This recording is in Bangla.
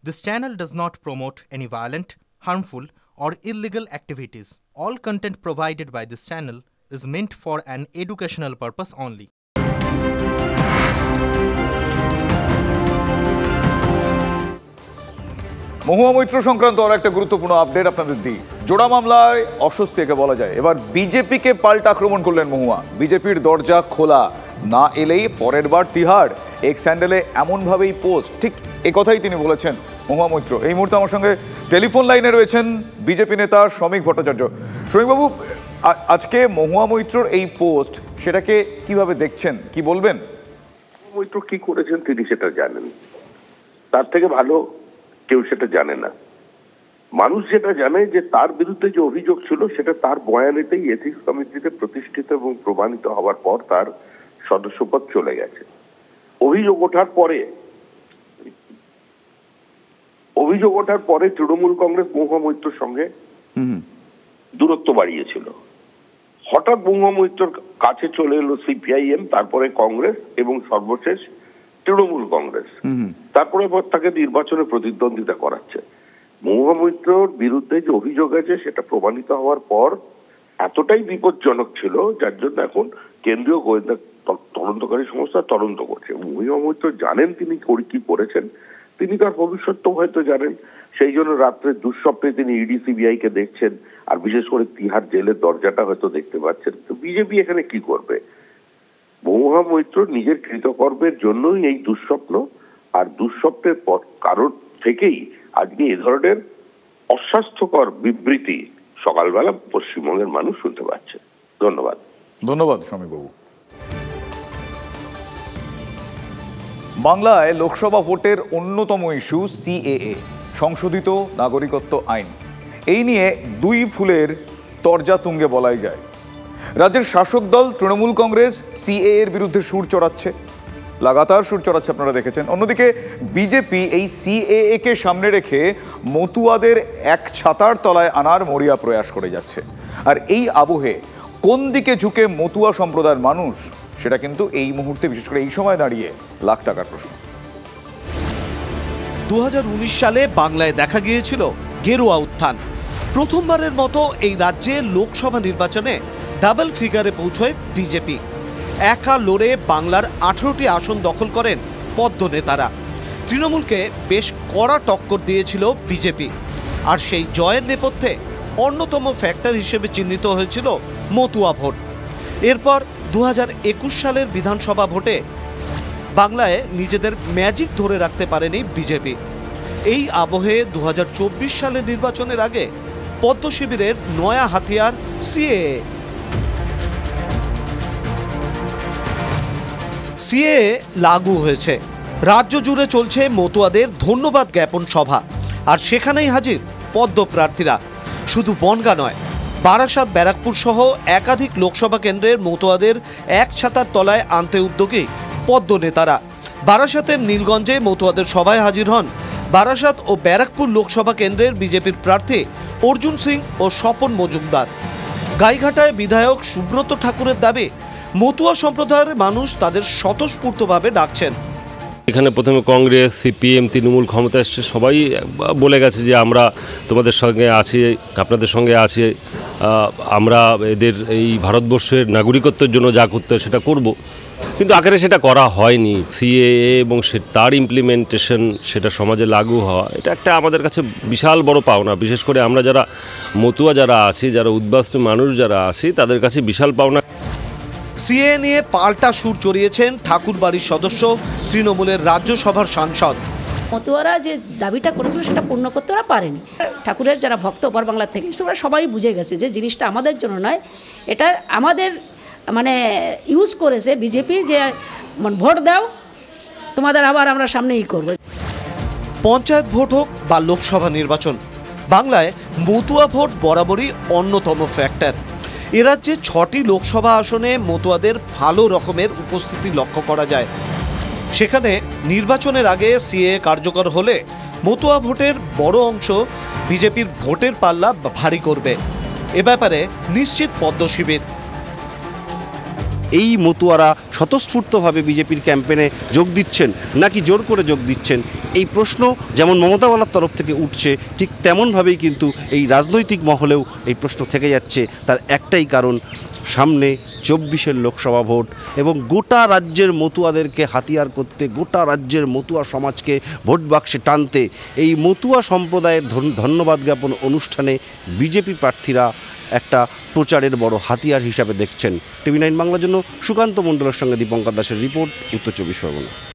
This channel does not promote any violent, harmful, or illegal activities. All content provided by this channel is meant for an educational purpose only. Mahua Moitra সংক্রান্ত আর একটা গুরুত্বপূর্ণ আপডেট আপনাদের দিই। জোড়া মামলায় অস্বস্তি একে বলা যায়। এবার বিজেপিকে পাল্টা আক্রমণ করলেন মহুয়া। বিজেপির দরজা খোলা না এলেই পরের বার তিহাড়। এক্স হ্যান্ডেলে এমনভাবেই পোস্ট, ঠিক এ কথাই তিনি বলেছেন মহুয়া মৈত্র। এই মুহূর্তে আমার সঙ্গে টেলিফোন লাইনে রয়েছেন বিজেপি নেতা শ্রমিক ভট্টাচার্য। শ্রমিকবাবু, আজকে মহুয়া মৈত্রর এই পোস্ট, সেটাকে কিভাবে দেখছেন, কি বলবেন? মৈত্র কি করেছেন তিনি সেটা জানেন, তার থেকে ভালো কেউ সেটা জানে না। মানুষ যেটা জানে যে তার বিরুদ্ধে যে অভিযোগ ছিল সেটা তার বয়ানেতেই এথিক্স কমিটিতে প্রতিষ্ঠিত এবং প্রমাণিত হওয়ার পর তার সদস্যপদ চলে গেছে। অভিযোগ ওঠার পরে তৃণমূল কংগ্রেস মহুয়া মৈত্রর সঙ্গে দূরত্ব বাড়িয়েছিল। হঠাৎ মহুয়া মৈত্রর কাছে চলে এলো সিপিআইএম, তারপরে কংগ্রেস এবং সর্বশেষ তৃণমূল কংগ্রেস। তারপরে তাকে নির্বাচনে প্রতিদ্বন্দ্বিতা করাচ্ছে। মহুয়া মৈত্রর বিরুদ্ধে যে অভিযোগ আছে সেটা প্রমাণিত হওয়ার পর এতটাই বিপজ্জনক ছিল, যার জন্য এখন কেন্দ্রীয় গোয়েন্দা তদন্তকারী সংস্থা তদন্ত করছে। মহুয়া মৈত্র জানেন তিনি কি করেছেন, তিনি তার ভবিষ্যৎ হয়তো জানেন। সেই জন্য রাত্রে দুঃস্বপ্নে তিনি ইডি সিবিআই কে দেখছেন, আর বিশেষ করে তিহার জেলের দরজাটা হয়তো দেখতে পাচ্ছেন। তো বিজেপি এখানে কি করবে? মহুয়া মৈত্র নিজের কৃতকর্মের জন্যই এই দুঃস্বপ্ন, আর দুঃস্বপ্নের কারণ থেকেই আজকে এ ধরনের অস্বাস্থ্যকর বিবৃতি সকালবেলা পশ্চিমবঙ্গের মানুষ শুনতে পাচ্ছে। ধন্যবাদ। ধন্যবাদ শ্রমিকবাবু। বাংলায় লোকসভা ভোটের অন্যতম ইস্যু সিএএ, সংশোধিত নাগরিকত্ব আইন। এই নিয়ে দুই ফুলের তরজা তুঙ্গে বলাই যায়। রাজ্যের শাসক দল তৃণমূল কংগ্রেস সিএএ এর বিরুদ্ধে সুর চড়াচ্ছে, লাগাতার সুর চড়াচ্ছে, আপনারা দেখেছেন। অন্যদিকে বিজেপি এই সিএএ কে সামনে রেখে মতুয়াদের এক ছাতার তলায় আনার মরিয়া প্রয়াস করে যাচ্ছে। আর এই আবহে কোন দিকে ঝুঁকে মতুয়া সম্প্রদায়ের মানুষ, সেটা কিন্তু এই মুহূর্তে, বিশেষ করে এই সময় দাঁড়িয়ে, লাখ টাকার প্রশ্ন। 2019 সালে বাংলায় দেখা গিয়েছিল গেরুয়া উত্থান। প্রথমবারের মতো এই রাজ্যে লোকসভা নির্বাচনে ডাবল ফিগারে পৌঁছয় বিজেপি। একা লড়ে বাংলার 18টি আসন দখল করেন পদ্ম নেতারা। তৃণমূলকে বেশ কড়া টক্কর দিয়েছিল বিজেপি। আর সেই জয়ের নেপথ্যে অন্যতম ফ্যাক্টর হিসেবে চিহ্নিত হয়েছিল মতুয়া ভোট। এরপর 2021 সালের বিধানসভা ভোটে বাংলায় নিজেদের ম্যাজিক ধরে রাখতে পারেনি বিজেপি। এই আবহে 2024 সালের নির্বাচনের আগে পদ্ম শিবিরের নয়া হাতিয়ার সিএএ লাগু হয়েছে। রাজ্য জুড়ে চলছে মতুয়াদের ধন্যবাদ জ্ঞাপন সভা, আর সেখানেই হাজির পদ্ম প্রার্থীরা। শুধু বনগাঁ নয়, বারাসাত, ব্যারাকপুর সহ একাধিক লোকসভা কেন্দ্রের মতুয়াদের এক ছাতার তলায় আনতে উদ্যোগী পদ্ম নেতারা। বারাসাতের নীলগঞ্জে মতুয়াদের সভায় হাজির হন বারাসাত ও ব্যারাকপুর লোকসভা কেন্দ্রের বিজেপির প্রার্থী অর্জুন সিং ও স্বপন মজুমদার। গাইঘাটায় বিধায়ক সুব্রত ঠাকুরের দাবি, মতুয়া সম্প্রদায়ের মানুষ তাদের স্বতঃস্ফূর্তভাবে ডাকছেন। এখানে প্রথমে কংগ্রেস, সিপিএম, তৃণমূল ক্ষমতা এসছে, সবাই বলে গেছে যে আমরা তোমাদের সঙ্গে আছি, আপনাদের সঙ্গে আছি, আমরা এদের এই ভারতবর্ষের নাগরিকত্বের জন্য যা করতে হয় সেটা করব। কিন্তু আকারে সেটা করা হয়নি। সিএএ এবং তার ইমপ্লিমেন্টেশন, সেটা সমাজে লাগু হওয়া, এটা একটা আমাদের কাছে বিশাল বড় পাওনা। বিশেষ করে আমরা যারা মতুয়া যারা আছি, যারা উদ্বাস্তু মানুষ যারা আছি, তাদের কাছে বিশাল পাওনা। সিএএ নিয়ে পাল্টা সুর চড়িয়েছেন ঠাকুরবাড়ির সদস্য, তৃণমূলের রাজ্যসভার সাংসদ। মতুয়ারা যে দাবিটা করেছিল সেটা পূর্ণ করতে ওরা পারেনি। ঠাকুরের যারা ভক্ত ওপার বাংলা থেকে, ওরা সবাই বুঝে গেছে যে জিনিসটা আমাদের জন্য নয়, এটা আমাদের ইউজ করেছে বিজেপি, যে ভোট দাও তোমাদের, আবার আমরা সামনেই করব। পঞ্চায়েত ভোট হোক বা লোকসভা নির্বাচন, বাংলায় মতুয়া ভোট বরাবরই অন্যতম ফ্যাক্টর। এ রাজ্যে 6টি লোকসভা আসনে মতুয়াদের ভালো রকমের উপস্থিতি লক্ষ্য করা যায়। সেখানে নির্বাচনের আগে সিএএ কার্যকর হলে মতুয়া ভোটের বড় অংশ বিজেপির ভোটের পাল্লা ভারী করবে। এ ব্যাপারে নিশ্চিত পদ্ম শিবির। এই মতুয়ারা স্বতঃস্ফূর্তভাবে বিজেপির ক্যাম্পেনে যোগ দিচ্ছেন নাকি জোর করে যোগ দিচ্ছেন, এই প্রশ্ন যেমন মমতা বলার তরফ থেকে উঠছে, ঠিক তেমনভাবেই কিন্তু এই রাজনৈতিক মহলেও এই প্রশ্ন থেকে যাচ্ছে। তার একটাই কারণ, সামনে 24-এর লোকসভা ভোট এবং গোটা রাজ্যের মতুয়াদেরকে হাতিয়ার করতে, গোটা রাজ্যের মতুয়া সমাজকে ভোট বাক্সে টানতে এই মতুয়া সম্প্রদায়ের ধন্যবাদ জ্ঞাপন অনুষ্ঠানে বিজেপি প্রার্থীরা একটা প্রচারের বড় হাতিয়ার হিসাবে দেখছেন। TV9 বাংলার জন্য সুকান্ত মণ্ডলের সঙ্গে দীপঙ্কর দাসের রিপোর্ট, উত্তর 24 পরগনা।